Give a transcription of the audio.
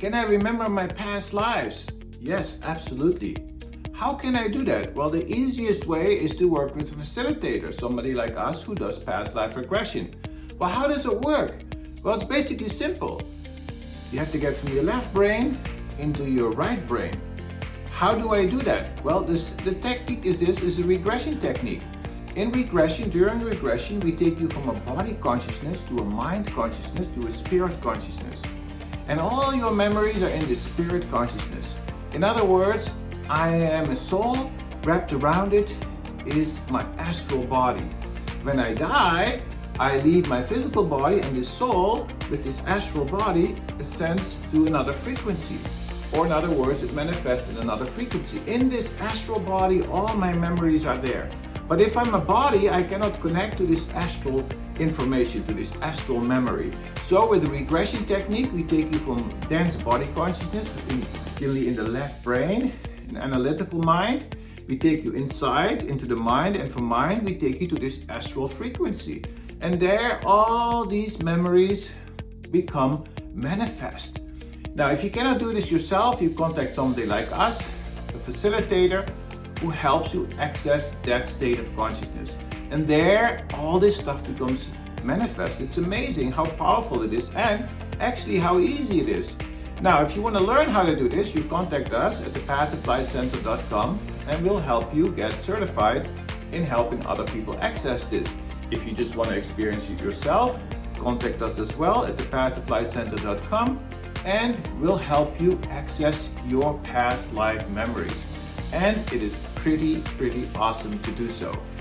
Can I remember my past lives? Yes, absolutely. How can I do that? Well, the easiest way is to work with a facilitator, somebody like us who does past life regression. Well, how does it work? Well, it's basically simple. You have to get from your left brain into your right brain. How do I do that? Well, the technique is a regression technique. In regression, during regression, we take you from a body consciousness to a mind consciousness to a spirit consciousness. And all your memories are in the spirit consciousness. In other words, I am a soul, wrapped around it is my astral body. When I die, I leave my physical body, and the soul with this astral body ascends to another frequency. Or in other words, it manifests in another frequency. In this astral body, all my memories are there. But if I'm a body, I cannot connect to this astral information, to this astral memory. So with the regression technique, we take you from dense body consciousness, generally in the left brain, an analytical mind. We take you inside into the mind, and from mind we take you to this astral frequency. And there all these memories become manifest. Now, if you cannot do this yourself, you contact somebody like us, a facilitator, who helps you access that state of consciousness. And there, all this stuff becomes manifest. It's amazing how powerful it is and actually how easy it is. Now, if you want to learn how to do this, you contact us at thepathoflightcenter.com and we'll help you get certified in helping other people access this. If you just want to experience it yourself, contact us as well at thepathoflightcenter.com and we'll help you access your past life memories. And it is pretty awesome to do so.